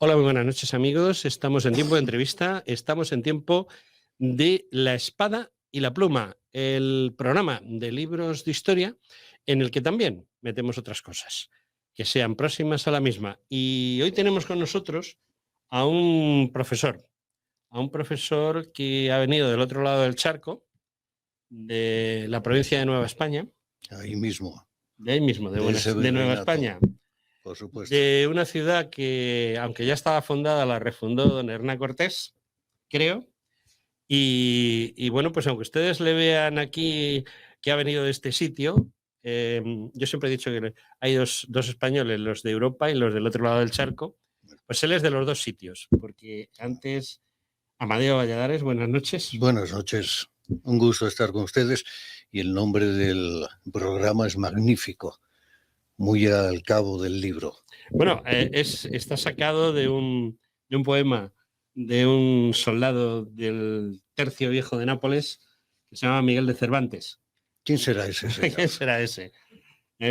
Hola, muy buenas noches, amigos. Estamos en tiempo de entrevista, estamos en tiempo de La espada y la pluma, el programa de libros de historia en el que también metemos otras cosas que sean próximas a la misma. Y hoy tenemos con nosotros a a un profesor que ha venido del otro lado del charco, de la provincia de Nueva España, Ahí mismo, de ahí mismo, de ese de Nueva virreinato, España, por supuesto. de una ciudad que, aunque ya estaba fundada, la refundó don Hernán Cortés, creo. Y bueno, pues aunque ustedes le vean aquí que ha venido de este sitio, yo siempre he dicho que hay dos españoles, los de Europa y los del otro lado del charco, pues él es de los dos sitios, porque antes, Amadeo Valladares, buenas noches. Buenas noches, un gusto estar con ustedes y el nombre del programa es magnífico, muy al cabo del libro. Bueno, está sacado de un poema de un soldado del Tercio Viejo de Nápoles que se llama Miguel de Cervantes. ¿Quién será ese señor? ¿Quién será ese?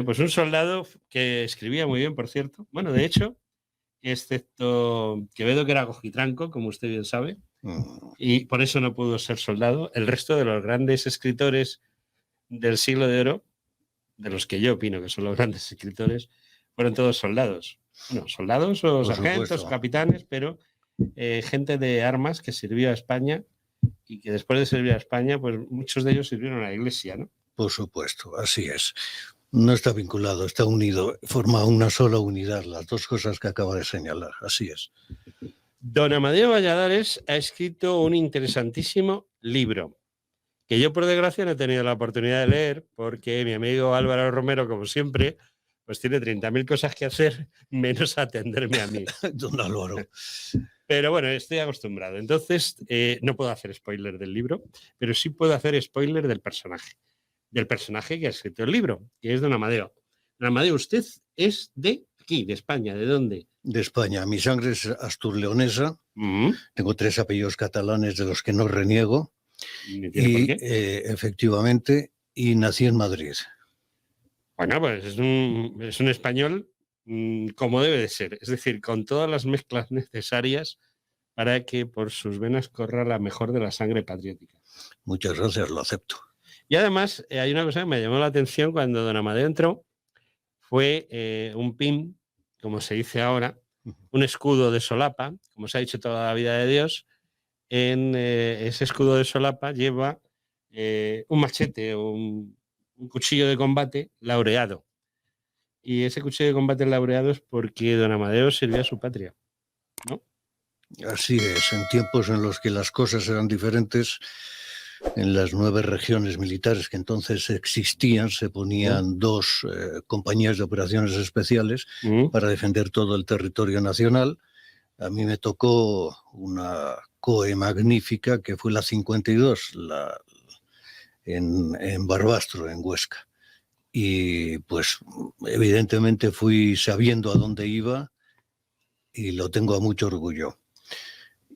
Pues un soldado que escribía muy bien, por cierto. Bueno, de hecho, excepto Quevedo, que era cojitranco, como usted bien sabe, y por eso no pudo ser soldado, el resto de los grandes escritores del siglo de oro, de los que yo opino que son los grandes escritores, fueron todos soldados. Bueno, soldados o sargentos, capitanes, pero gente de armas que sirvió a España y que después de servir a España, pues muchos de ellos sirvieron a la Iglesia, ¿no? Por supuesto, así es. No está vinculado, está unido, forma una sola unidad, las dos cosas que acaba de señalar, así es. Don Amadeo Valladares ha escrito un interesantísimo libro que yo, por desgracia, no he tenido la oportunidad de leer porque mi amigo Álvaro Romero, como siempre, pues tiene 30.000 cosas que hacer, menos atenderme a mí. Don Álvaro. Pero bueno, estoy acostumbrado. Entonces, no puedo hacer spoiler del libro, pero sí puedo hacer spoiler del personaje que ha escrito el libro, que es don Amadeo. Don Amadeo, usted es de aquí, de España. ¿De dónde? De España. Mi sangre es astur-leonesa. Tengo 3 apellidos catalanes de los que no reniego. Y efectivamente, y nací en Madrid. Bueno, pues es un español como debe de ser, es decir, con todas las mezclas necesarias para que por sus venas corra la mejor de la sangre patriótica. Muchas gracias, lo acepto. Y además, hay una cosa que me llamó la atención cuando don Amadeo entró, fue un pin, como se dice ahora, un escudo de solapa, como se ha dicho toda la vida de Dios. En ese escudo de solapa lleva un machete o un cuchillo de combate laureado. Y ese cuchillo de combate laureado es porque don Amadeo sirvió a su patria, ¿no? Así es, en tiempos en los que las cosas eran diferentes, en las 9 regiones militares que entonces existían, se ponían 2 compañías de operaciones especiales para defender todo el territorio nacional. A mí me tocó una COE magnífica que fue la 52, en Barbastro, en Huesca. Y pues evidentemente fui sabiendo a dónde iba y lo tengo a mucho orgullo.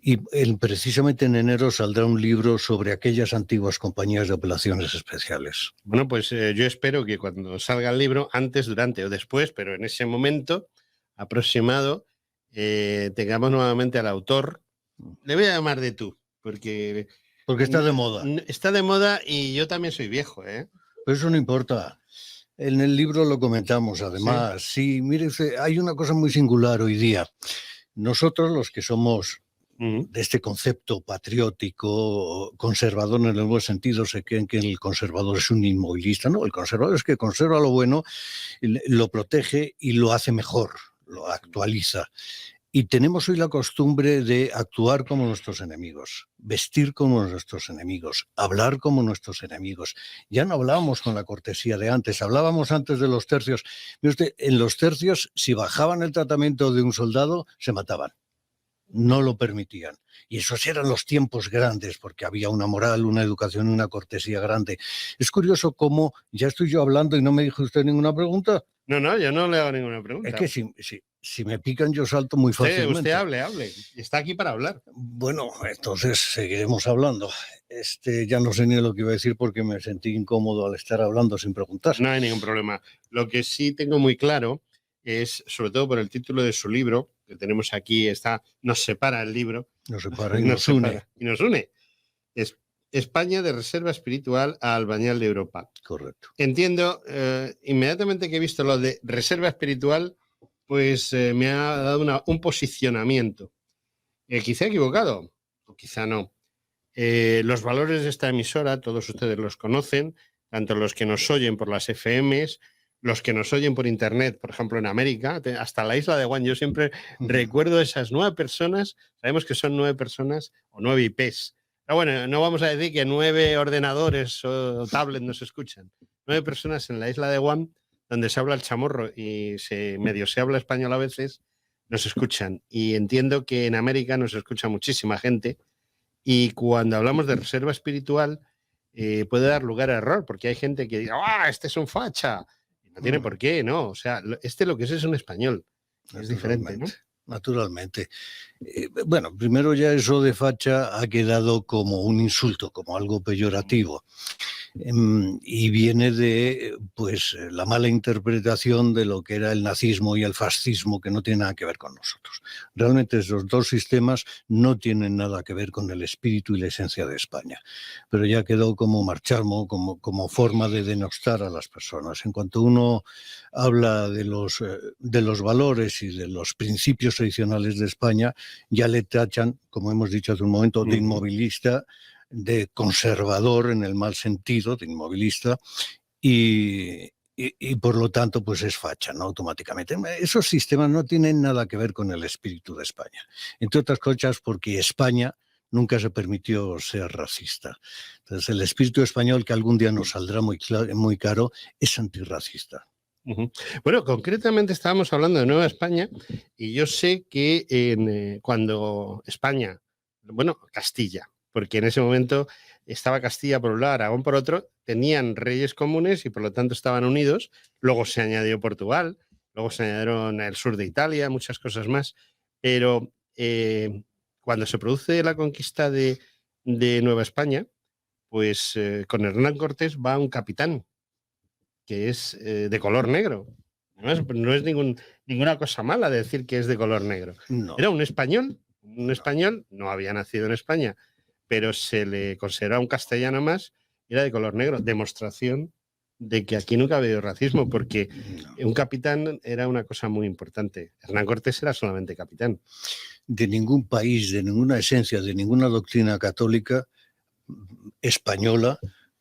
Y precisamente en enero saldrá un libro sobre aquellas antiguas compañías de operaciones especiales. Bueno, pues yo espero que cuando salga el libro, antes, durante o después, pero en ese momento aproximado, tengamos nuevamente al autor. Le voy a llamar de tú, porque está de moda. Está de moda y yo también soy viejo, ¿eh? Pero eso no importa. En el libro lo comentamos, además. Sí, mire usted, hay una cosa muy singular hoy día. Nosotros, los que somos de este concepto patriótico, conservador en el buen sentido, se creen que el conservador es un inmovilista. No, el conservador es que conserva lo bueno, lo protege y lo hace mejor, lo actualiza. Y tenemos hoy la costumbre de actuar como nuestros enemigos, vestir como nuestros enemigos, hablar como nuestros enemigos. Ya no hablábamos con la cortesía de antes, hablábamos antes de los tercios. Mire usted, en los tercios, si bajaban el tratamiento de un soldado, se mataban. No lo permitían. Y esos eran los tiempos grandes, porque había una moral, una educación, una cortesía grande. Es curioso cómo, ya estoy yo hablando y no me dijo usted ninguna pregunta. No, yo no le hago ninguna pregunta. Es que si me pican yo salto muy fácilmente. Usted hable. Está aquí para hablar. Bueno, entonces seguiremos hablando. Ya no sé ni lo que iba a decir porque me sentí incómodo al estar hablando sin preguntar. No hay ningún problema. Lo que sí tengo muy claro es sobre todo por el título de su libro, que tenemos aquí, nos separa el libro. Nos separa y nos une. Y nos une. Es España de reserva espiritual a Albañal de Europa. Correcto. Entiendo, inmediatamente que he visto lo de reserva espiritual, pues me ha dado un posicionamiento. Quizá equivocado, o quizá no. Los valores de esta emisora, todos ustedes los conocen, tanto los que nos oyen por las FMs, los que nos oyen por internet, por ejemplo en América, hasta la isla de Guam. Yo siempre recuerdo esas 9 personas, sabemos que son 9 personas o 9 IPs. Pero bueno, no vamos a decir que 9 ordenadores o tablets nos escuchan. 9 personas en la isla de Guam, donde se habla el chamorro y medio se habla español a veces, nos escuchan. Y entiendo que en América nos escucha muchísima gente. Y cuando hablamos de reserva espiritual, puede dar lugar a error, porque hay gente que dice, ¡ah, este es un facha! No tiene por qué, ¿no? O sea, lo que es un español. Es diferente, ¿no? Naturalmente. Bueno, primero ya eso de facha ha quedado como un insulto, como algo peyorativo. Y viene de pues la mala interpretación de lo que era el nazismo y el fascismo, que no tiene nada que ver con nosotros. Realmente esos dos sistemas no tienen nada que ver con el espíritu y la esencia de España, pero ya quedó como marcharmo, como forma de denostar a las personas. En cuanto uno habla de los valores y de los principios tradicionales de España, ya le tachan, como hemos dicho hace un momento, de inmovilista, de conservador en el mal sentido, de inmovilista, y por lo tanto pues es facha, ¿no? Automáticamente. Esos sistemas no tienen nada que ver con el espíritu de España, entre otras cosas porque España nunca se permitió ser racista. Entonces el espíritu español, que algún día nos saldrá muy caro, es antirracista. Bueno, concretamente estábamos hablando de Nueva España y yo sé que cuando España, bueno, Castilla, porque en ese momento estaba Castilla por un lado, Aragón por otro, tenían reyes comunes y por lo tanto estaban unidos. Luego se añadió Portugal, luego se añadieron el sur de Italia, muchas cosas más. Pero cuando se produce la conquista de Nueva España, pues con Hernán Cortés va un capitán que es de color negro. No es ninguna cosa mala decir que es de color negro. No. Era un español, no había nacido en España, pero se le consideraba un castellano más, era de color negro. Demostración de que aquí nunca ha habido racismo, porque un capitán era una cosa muy importante. Hernán Cortés era solamente capitán. De ningún país, de ninguna esencia, de ninguna doctrina católica española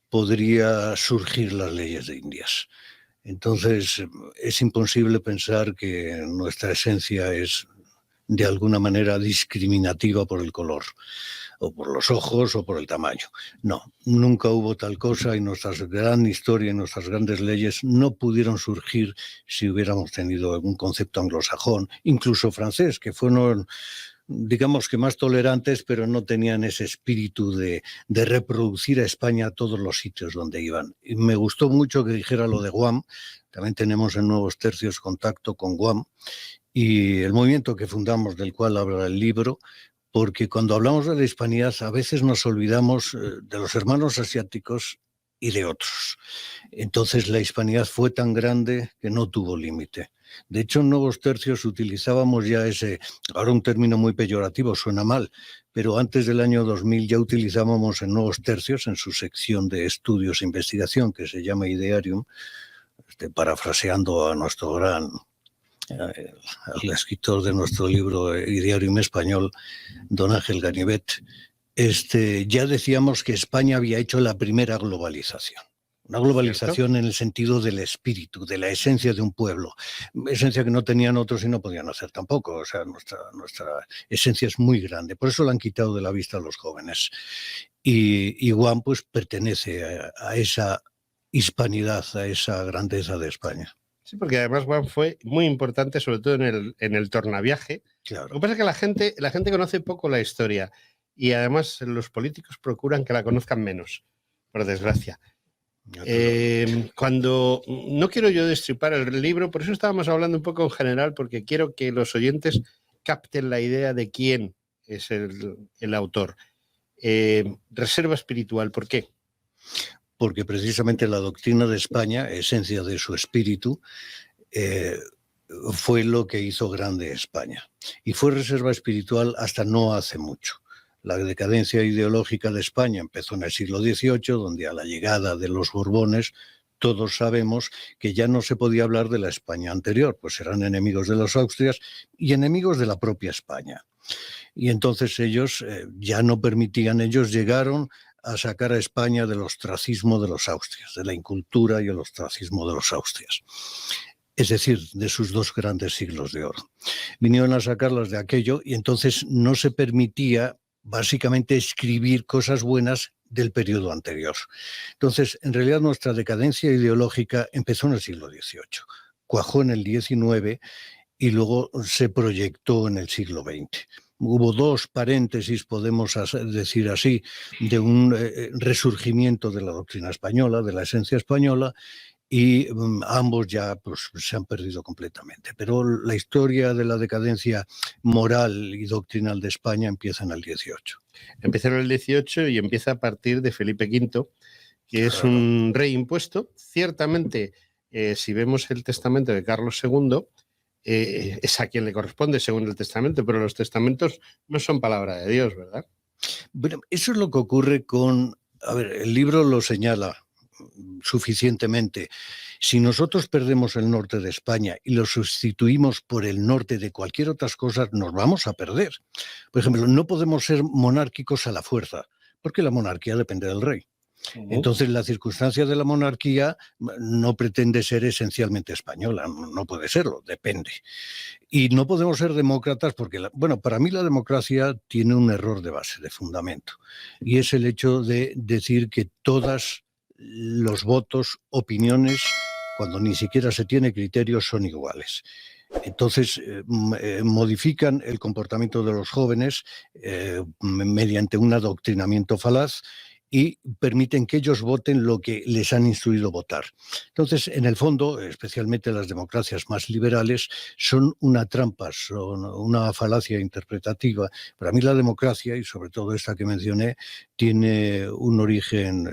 podría surgir las leyes de Indias. Entonces es imposible pensar que nuestra esencia es de alguna manera discriminativa por el color, o por los ojos, o por el tamaño. No, nunca hubo tal cosa, y nuestra gran historia y nuestras grandes leyes no pudieron surgir si hubiéramos tenido un concepto anglosajón, incluso francés, que fueron, digamos que más tolerantes, pero no tenían ese espíritu de reproducir a España a todos los sitios donde iban. Y me gustó mucho que dijera lo de Guam. También tenemos en Nuevos Tercios contacto con Guam y el movimiento que fundamos, del cual habla el libro, porque cuando hablamos de la hispanidad a veces nos olvidamos de los hermanos asiáticos y de otros. Entonces la hispanidad fue tan grande que no tuvo límite. De hecho, en Nuevos Tercios utilizábamos ya ahora un término muy peyorativo, suena mal, pero antes del año 2000 ya utilizábamos en Nuevos Tercios, en su sección de estudios e investigación, que se llama Idearium, parafraseando a nuestro gran al escritor de nuestro libro Idearium Español, don Ángel Ganivet, ya decíamos que España había hecho la primera globalización. Una globalización, ¿cierto?, en el sentido del espíritu, de la esencia de un pueblo. Esencia que no tenían otros y no podían hacer tampoco. O sea, nuestra esencia es muy grande. Por eso la han quitado de la vista a los jóvenes. Y Guam pues pertenece a esa hispanidad, a esa grandeza de España. Sí, porque además Guam fue muy importante, sobre todo en el tornaviaje. Claro. Lo que pasa es que la gente conoce poco la historia y además los políticos procuran que la conozcan menos, por desgracia. Cuando no quiero yo destripar el libro, por eso estábamos hablando un poco en general, porque quiero que los oyentes capten la idea de quién es el autor. Reserva espiritual, ¿por qué? Porque precisamente la doctrina de España, esencia de su espíritu, fue lo que hizo grande España. Y fue reserva espiritual hasta no hace mucho. La decadencia ideológica de España empezó en el siglo XVIII, donde a la llegada de los Borbones todos sabemos que ya no se podía hablar de la España anterior, pues eran enemigos de los Austrias y enemigos de la propia España. Y entonces ellos ya no permitían, ellos llegaron a sacar a España del ostracismo de los Austrias, de la incultura y el ostracismo de los Austrias. Es decir, de sus dos grandes siglos de oro. Vinieron a sacarlas de aquello y entonces no se permitía básicamente escribir cosas buenas del periodo anterior. Entonces, en realidad nuestra decadencia ideológica empezó en el siglo XVIII, cuajó en el XIX y luego se proyectó en el siglo XX. Hubo dos paréntesis, podemos decir así, de un resurgimiento de la doctrina española, de la esencia española, y ambos ya pues, se han perdido completamente. Pero la historia de la decadencia moral y doctrinal de España empieza en el XVIII. Empieza en el XVIII y empieza a partir de Felipe V, que es un rey impuesto. Ciertamente, si vemos el testamento de Carlos II, es a quien le corresponde según el testamento, pero los testamentos no son palabra de Dios, ¿verdad? Bueno, eso es lo que ocurre con... A ver, el libro lo señala suficientemente. Si nosotros perdemos el norte de España y lo sustituimos por el norte de cualquier otras cosas, nos vamos a perder. Por ejemplo, no podemos ser monárquicos a la fuerza, porque la monarquía depende del rey. Entonces, la circunstancia de la monarquía no pretende ser esencialmente española, no puede serlo, depende. Y no podemos ser demócratas porque, bueno, para mí la democracia tiene un error de base, de fundamento, y es el hecho de decir que todos los votos, opiniones, cuando ni siquiera se tiene criterios, son iguales. Entonces, modifican el comportamiento de los jóvenes mediante un adoctrinamiento falaz y permiten que ellos voten lo que les han instruido votar. Entonces, en el fondo, especialmente las democracias más liberales, son una trampa, son una falacia interpretativa. Para mí la democracia, y sobre todo esta que mencioné, tiene un origen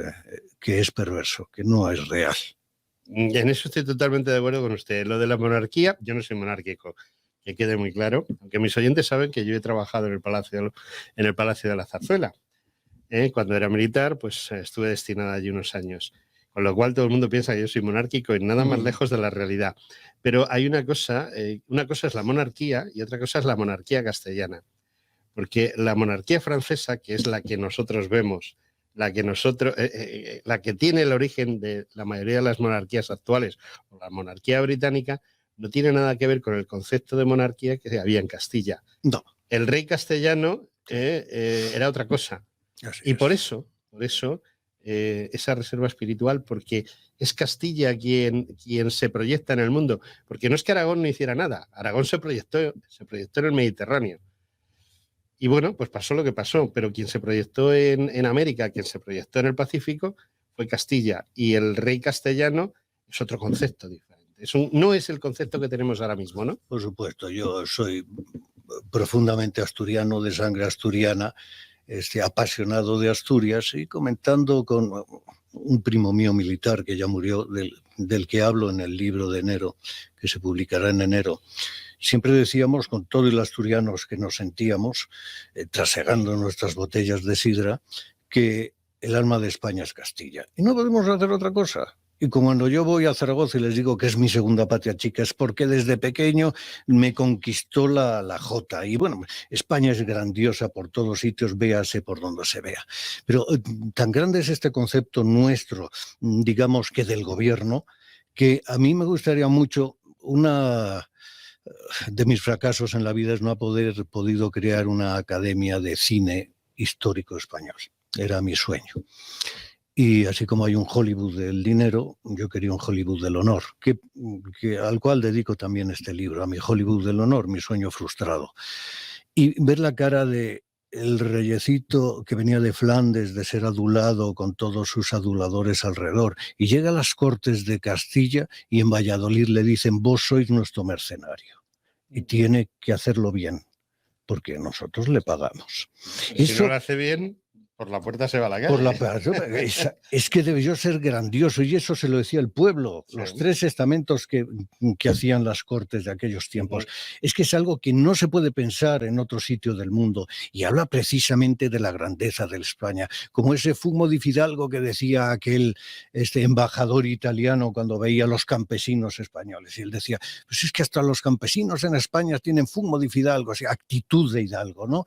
que es perverso, que no es real. En eso estoy totalmente de acuerdo con usted. Lo de la monarquía, yo no soy monárquico, que quede muy claro, aunque mis oyentes saben que yo he trabajado en el Palacio de la Zarzuela. Cuando era militar, pues estuve destinado allí unos años. Con lo cual todo el mundo piensa que yo soy monárquico y nada más lejos de la realidad. Pero hay una cosa es la monarquía y otra cosa es la monarquía castellana. Porque la monarquía francesa, que es la que nosotros vemos, la que tiene el origen de la mayoría de las monarquías actuales, o la monarquía británica, no tiene nada que ver con el concepto de monarquía que había en Castilla. No. El rey castellano era otra cosa. Y por eso esa reserva espiritual, porque es Castilla quien se proyecta en el mundo, porque no es que Aragón no hiciera nada, Aragón se proyectó en el Mediterráneo. Y bueno, pues pasó lo que pasó, pero quien se proyectó en América, quien se proyectó en el Pacífico, fue Castilla, y el rey castellano es otro concepto diferente. No es el concepto que tenemos ahora mismo, ¿no? Por supuesto, yo soy profundamente asturiano, de sangre asturiana, apasionado de Asturias, y comentando con un primo mío militar que ya murió, del que hablo en el libro de enero, que se publicará en enero, siempre decíamos, con todos los asturianos que nos sentíamos, trasegando nuestras botellas de sidra, que el alma de España es Castilla. Y no podemos hacer otra cosa. Y cuando yo voy a Zaragoza y les digo que es mi segunda patria chica, es porque desde pequeño me conquistó la jota. Y bueno, España es grandiosa por todos sitios, véase por donde se vea. Pero tan grande es este concepto nuestro, digamos que del gobierno, que a mí me gustaría mucho, una de mis fracasos en la vida es no haber podido crear una academia de cine histórico español. Era mi sueño. Y así como hay un Hollywood del dinero, yo quería un Hollywood del honor, al cual dedico también este libro, a mi Hollywood del honor, mi sueño frustrado. Y ver la cara de el reyecito que venía de Flandes, de ser adulado con todos sus aduladores alrededor, y llega a las Cortes de Castilla y en Valladolid le dicen: vos sois nuestro mercenario y tiene que hacerlo bien, porque nosotros le pagamos. Si no lo hace bien, Por la puerta se va a la Por la, calle. es que debió ser grandioso, y eso se lo decía el pueblo, Sí. los 3 estamentos que hacían las cortes de aquellos tiempos. Es que es algo que no se puede pensar en otro sitio del mundo, y habla precisamente de la grandeza de España, como ese fumo di Fidalgo que decía aquel embajador italiano cuando veía a los campesinos españoles, y él decía, pues es que hasta los campesinos en España tienen fumo di Fidalgo, o sea, actitud de hidalgo, ¿no?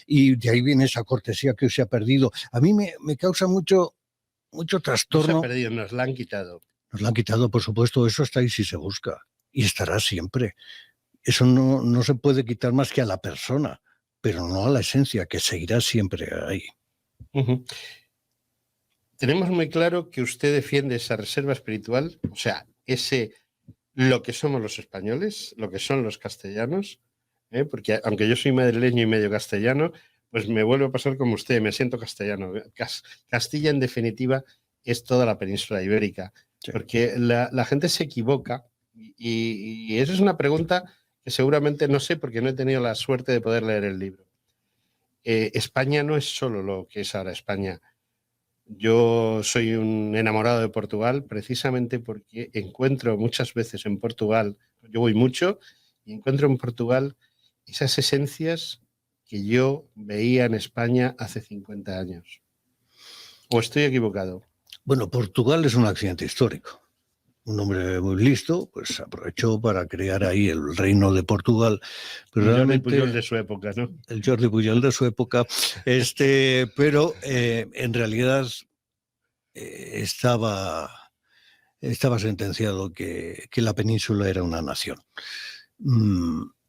Y de ahí viene esa cortesía que se ha perdido. A mí me causa mucho trastorno. No se ha perdido, nos la han quitado. Nos la han quitado, por supuesto, eso está ahí si se busca. Y estará siempre. Eso no se puede quitar más que a la persona, pero no a la esencia, que seguirá siempre ahí. Tenemos muy claro que usted defiende esa reserva espiritual, o sea, lo que somos los españoles, lo que son los castellanos, porque aunque yo soy madrileño y medio castellano, pues me vuelve a pasar como usted, me siento castellano. Castilla, en definitiva, es toda la península ibérica, sí. Porque la gente se equivoca y eso es una pregunta que seguramente no sé porque no he tenido la suerte de poder leer el libro. España no es solo lo que es ahora España. Yo soy un enamorado de Portugal precisamente porque encuentro muchas veces en Portugal, yo voy mucho, y encuentro en Portugal esas esencias que yo veía en España hace 50 años. ¿O estoy equivocado? Bueno, Portugal es un accidente histórico. Un hombre muy listo, pues aprovechó para crear ahí el reino de Portugal. Pero el realmente, Jordi Pujol de su época, ¿no? El Jordi Pujol de su época. Pero en realidad estaba sentenciado que la península era una nación.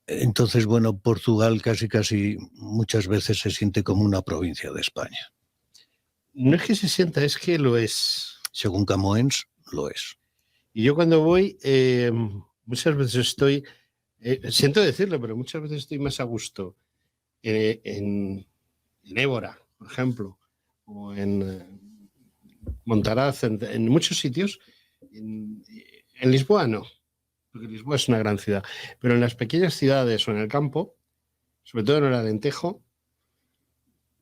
Entonces, bueno, Portugal casi muchas veces se siente como una provincia de España. No es que se sienta, es que lo es. Según Camões, lo es. Y yo cuando voy, muchas veces estoy, siento decirlo, pero muchas veces estoy más a gusto en Évora, por ejemplo, o en Montaraz, en muchos sitios. En Lisboa no, porque Lisboa es una gran ciudad, pero en las pequeñas ciudades o en el campo, sobre todo en el Alentejo,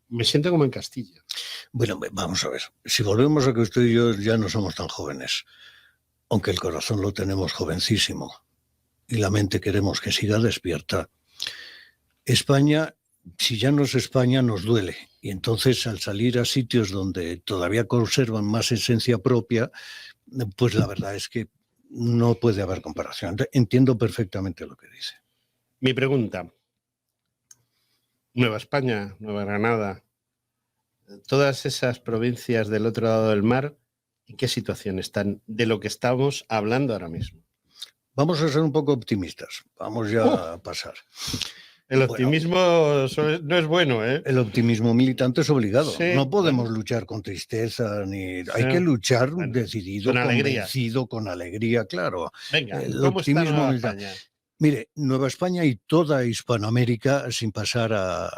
me siento como en Castilla. Bueno, vamos a ver, si volvemos a que usted y yo ya no somos tan jóvenes, aunque el corazón lo tenemos jovencísimo y la mente queremos que siga despierta, España, si ya no es España, nos duele. Y entonces, al salir a sitios donde todavía conservan más esencia propia, pues la verdad es que no puede haber comparación. Entiendo perfectamente lo que dice. Mi pregunta, Nueva España, Nueva Granada, todas esas provincias del otro lado del mar, ¿en qué situación están de lo que estamos hablando ahora mismo? Vamos a ser un poco optimistas. Vamos ya a pasar. El optimismo no es bueno, ¿eh? El optimismo militante es obligado. Sí, no podemos luchar con tristeza, ni sí. Hay que luchar decidido, con convencido, con alegría, claro. Venga, el ¿cómo optimismo está Nueva España? Mire, Nueva España y toda Hispanoamérica, sin pasar a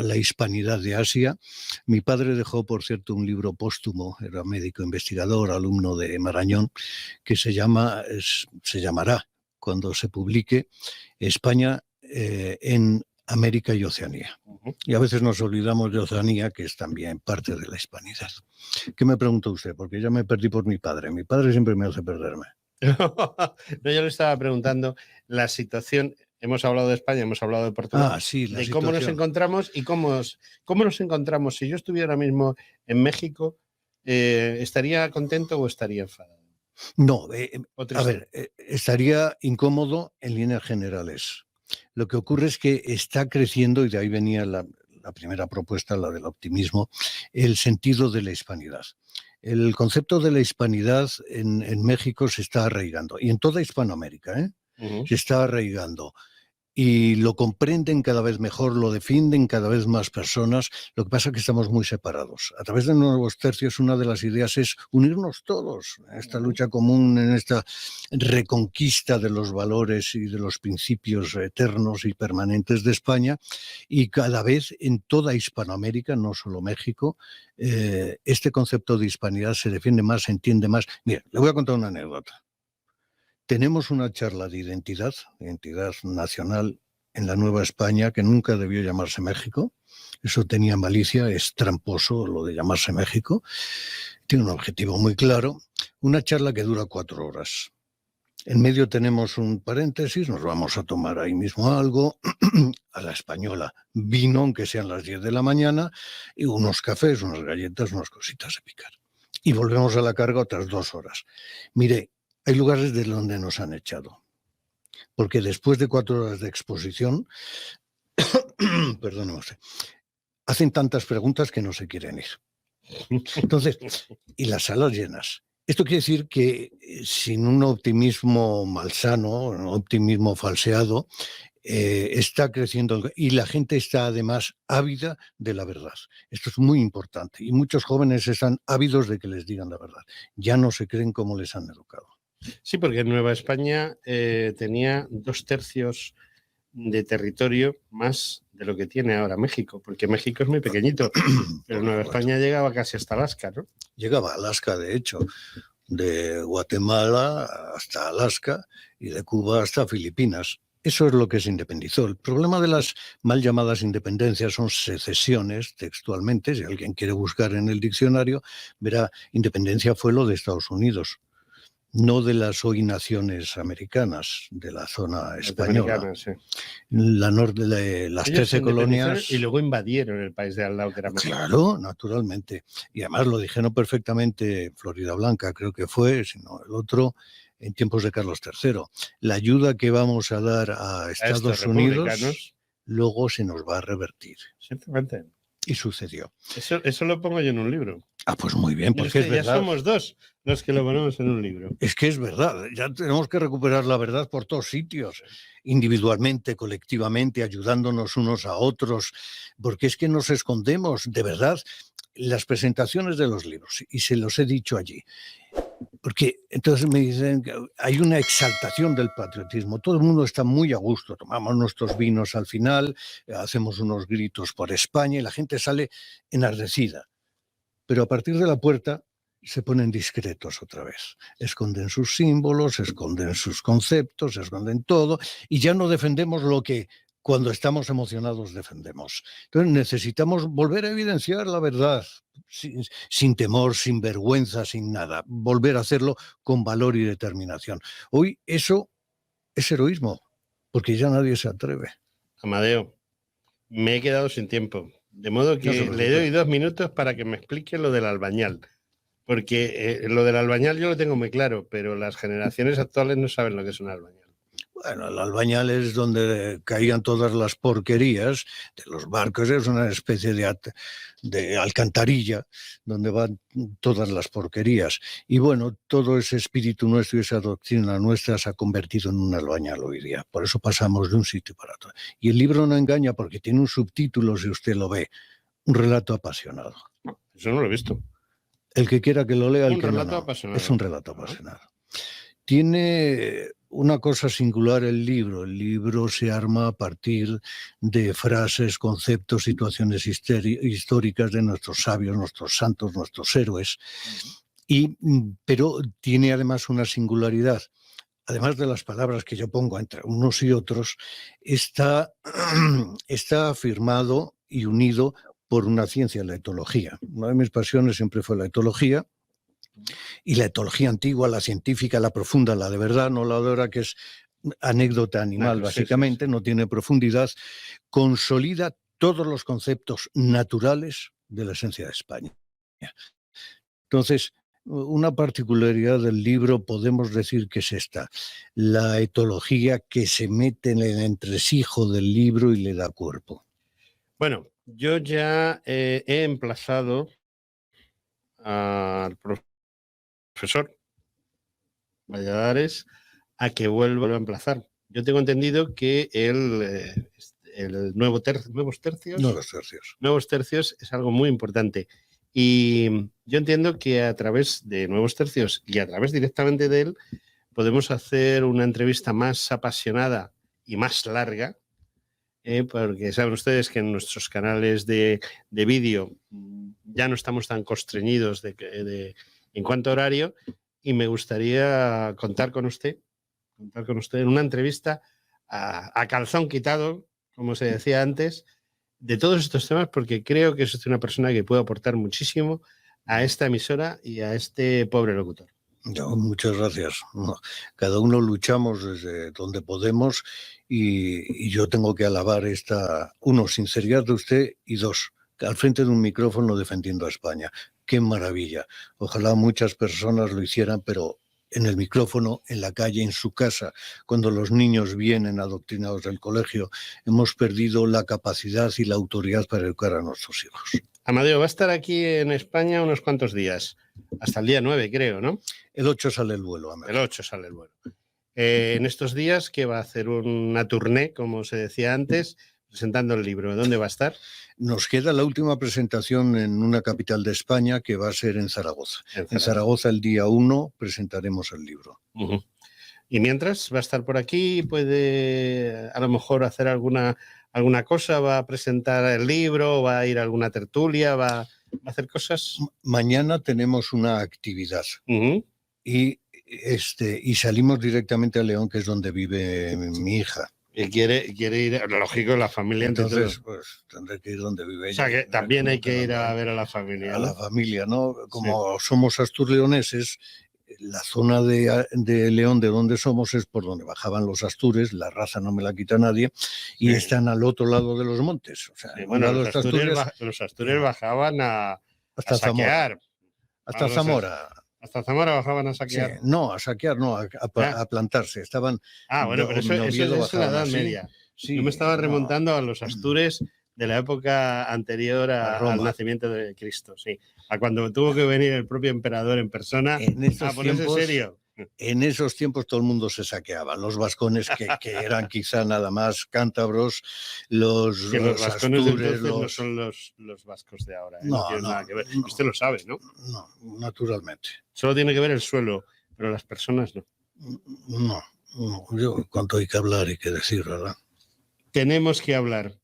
la hispanidad de Asia. Mi padre dejó, por cierto, un libro póstumo, era médico investigador, alumno de Marañón, que se llamará, cuando se publique, España en América y Oceanía. Y a veces nos olvidamos de Oceanía, que es también parte de la hispanidad. ¿Qué me pregunta usted? Porque ya me perdí por mi padre. Mi padre siempre me hace perderme. No, yo le estaba preguntando la situación. Hemos hablado de España, hemos hablado de Portugal, sí, de cómo nos encontramos y cómo nos encontramos. Si yo estuviera ahora mismo en México, ¿estaría contento o estaría enfadado? No, a ver, estaría incómodo en líneas generales. Lo que ocurre es que está creciendo, y de ahí venía la primera propuesta, la del optimismo, el sentido de la hispanidad. El concepto de la hispanidad en México se está arraigando, y en toda Hispanoamérica, se está arraigando. Y lo comprenden cada vez mejor, lo defienden cada vez más personas. Lo que pasa es que estamos muy separados. A través de Nuevos Tercios, una de las ideas es unirnos todos en esta lucha común, en esta reconquista de los valores y de los principios eternos y permanentes de España. Y cada vez en toda Hispanoamérica, no solo México, este concepto de hispanidad se defiende más, se entiende más. Mira, le voy a contar una anécdota. Tenemos una charla de identidad nacional en la Nueva España, que nunca debió llamarse México. Eso tenía malicia, es tramposo lo de llamarse México. Tiene un objetivo muy claro. Una charla que dura 4 horas. En medio tenemos un paréntesis, nos vamos a tomar ahí mismo algo, a la española, vino, aunque sean las 10 de la mañana, y unos cafés, unas galletas, unas cositas de picar. Y volvemos a la carga otras 2 horas. Mire, hay lugares de donde nos han echado, porque después de 4 horas de exposición, perdóneme usted, hacen tantas preguntas que no se quieren ir. Entonces, y las salas llenas. Esto quiere decir que sin un optimismo malsano, un optimismo falseado, está creciendo y la gente está además ávida de la verdad. Esto es muy importante y muchos jóvenes están ávidos de que les digan la verdad. Ya no se creen cómo les han educado. Sí, porque Nueva España tenía 2/3 de territorio más de lo que tiene ahora México, porque México es muy pequeñito, pero Nueva España llegaba casi hasta Alaska, ¿no? Llegaba a Alaska, de hecho, de Guatemala hasta Alaska y de Cuba hasta Filipinas. Eso es lo que se independizó. El problema de las mal llamadas independencias son secesiones, textualmente. Si alguien quiere buscar en el diccionario, verá, independencia fue lo de Estados Unidos, no de las hoy naciones americanas, de la zona española. Sí. Las 13 colonias. Y luego invadieron el país de al lado, que era México. Claro, naturalmente. Y además lo dijeron perfectamente Florida Blanca, creo que fue, sino el otro, en tiempos de Carlos III. La ayuda que vamos a dar a Estados Unidos luego se nos va a revertir. Ciertamente. Y sucedió. Eso lo pongo yo en un libro. Ah, pues muy bien, porque es verdad. Ya somos 2 los que lo ponemos en un libro. Es que es verdad, ya tenemos que recuperar la verdad por todos sitios, individualmente, colectivamente, ayudándonos unos a otros, porque es que nos escondemos, de verdad, las presentaciones de los libros, y se los he dicho allí. Porque entonces me dicen que hay una exaltación del patriotismo, todo el mundo está muy a gusto, tomamos nuestros vinos al final, hacemos unos gritos por España y la gente sale enardecida. Pero a partir de la puerta se ponen discretos otra vez. Esconden sus símbolos, esconden sus conceptos, esconden todo y ya no defendemos lo que cuando estamos emocionados defendemos. Entonces necesitamos volver a evidenciar la verdad, sin temor, sin vergüenza, sin nada. Volver a hacerlo con valor y determinación. Hoy eso es heroísmo, porque ya nadie se atreve. Amadeo, me he quedado sin tiempo. De modo que le doy 2 minutos para que me explique lo del albañal. Porque lo del albañal yo lo tengo muy claro, pero las generaciones actuales no saben lo que es un albañal. Bueno, el albañal es donde caían todas las porquerías de los barcos, es una especie de alcantarilla donde van todas las porquerías. Y bueno, todo ese espíritu nuestro y esa doctrina nuestra se ha convertido en un albañal hoy día. Por eso pasamos de un sitio para otro. Y el libro no engaña porque tiene un subtítulo, si usted lo ve, un relato apasionado. Eso no lo he visto. El que quiera que lo lea, el que no. Es un relato apasionado. Tiene una cosa singular el libro. El libro se arma a partir de frases, conceptos, situaciones históricas de nuestros sabios, nuestros santos, nuestros héroes. Pero tiene además una singularidad. Además de las palabras que yo pongo entre unos y otros, está afirmado y unido por una ciencia, la etología. Una de mis pasiones siempre fue la etología. Y la etología antigua, la científica, la profunda, la de verdad, no la de ahora que es anécdota animal, básicamente, sí. No tiene profundidad, consolida todos los conceptos naturales de la esencia de España. Entonces, una particularidad del libro podemos decir que es esta, la etología que se mete en el entresijo del libro y le da cuerpo. Bueno, yo ya he emplazado al profesor Valladares a que vuelva a emplazar. Yo tengo entendido que el nuevos tercios es algo muy importante. Y yo entiendo que a través de Nuevos Tercios y a través directamente de él podemos hacer una entrevista más apasionada y más larga, porque saben ustedes que en nuestros canales de vídeo ya no estamos tan constreñidos en cuanto a horario, y me gustaría contar con usted en una entrevista a calzón quitado, como se decía antes, de todos estos temas, porque creo que es usted una persona que puede aportar muchísimo a esta emisora y a este pobre locutor. No, muchas gracias. No, cada uno luchamos desde donde podemos y yo tengo que alabar uno, sinceridad de usted, y dos, al frente de un micrófono defendiendo a España. ¡Qué maravilla! Ojalá muchas personas lo hicieran, pero en el micrófono, en la calle, en su casa, cuando los niños vienen adoctrinados del colegio, hemos perdido la capacidad y la autoridad para educar a nuestros hijos. Amadeo va a estar aquí en España unos cuantos días, hasta el día 9, creo, ¿no? El 8 sale el vuelo, Amadeo. El 8 sale el vuelo. En estos días, que va a hacer una tournée, como se decía antes, presentando el libro. ¿Dónde va a estar? Nos queda la última presentación en una capital de España, que va a ser en Zaragoza. En Zaragoza el día 1 presentaremos el libro. Uh-huh. Y mientras va a estar por aquí, puede a lo mejor hacer alguna cosa, va a presentar el libro, va a ir a alguna tertulia, va a hacer cosas. Mañana tenemos una actividad. Uh-huh. Y salimos directamente a León, que es donde vive mi hija. Y quiere ir, lógico, la familia. Entonces, pues tendré que ir donde vive ella. O sea, que también hay que ir a ver a la familia. A la familia, ¿no? Como somos asturleoneses, la zona de León, de donde somos, es por donde bajaban los astures, la raza no me la quita nadie, y están al otro lado de los montes. O sea, bueno, los astures bajaban a saquear. Hasta Zamora. Hasta Zamora bajaban a saquear. Sí, no, a saquear, no, a plantarse. Estaban. Bueno, pero eso es la Edad Media. Sí, yo me estaba remontando a los astures de la época anterior al nacimiento de Cristo, sí. A cuando tuvo que venir el propio emperador en persona a ponerse serio. En esos tiempos todo el mundo se saqueaba. Los vascones, que eran quizá nada más cántabros, los vascones astures, no son los vascos de ahora. No tienen nada que ver. Usted lo sabe, ¿no? No, naturalmente. Solo tiene que ver el suelo, pero las personas no. No. Yo, cuánto hay que hablar y que decir, ¿verdad? Tenemos que hablar.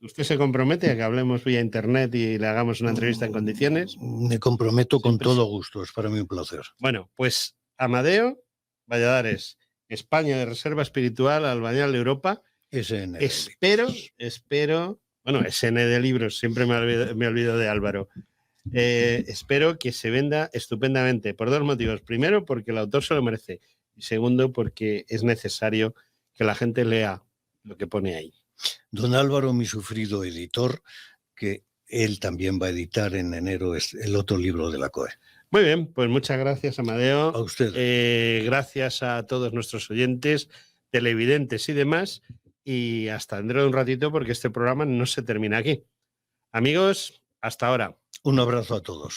¿Usted se compromete a que hablemos vía internet y le hagamos una entrevista en condiciones? Me comprometo con todo gusto, es para mí un placer. Bueno, pues Amadeo Valladares, España de Reserva Espiritual, Albañal de Europa. SN. Espero, bueno, SN de libros, siempre me olvido de Álvaro. Espero que se venda estupendamente por dos motivos. Primero, porque el autor se lo merece. Y segundo, porque es necesario que la gente lea lo que pone ahí. Don Álvaro, mi sufrido editor, que él también va a editar en enero el otro libro de la COE. Muy bien, pues muchas gracias, Amadeo. A usted. Gracias a todos nuestros oyentes, televidentes y demás. Y hasta dentro de un ratito, porque este programa no se termina aquí. Amigos, hasta ahora. Un abrazo a todos.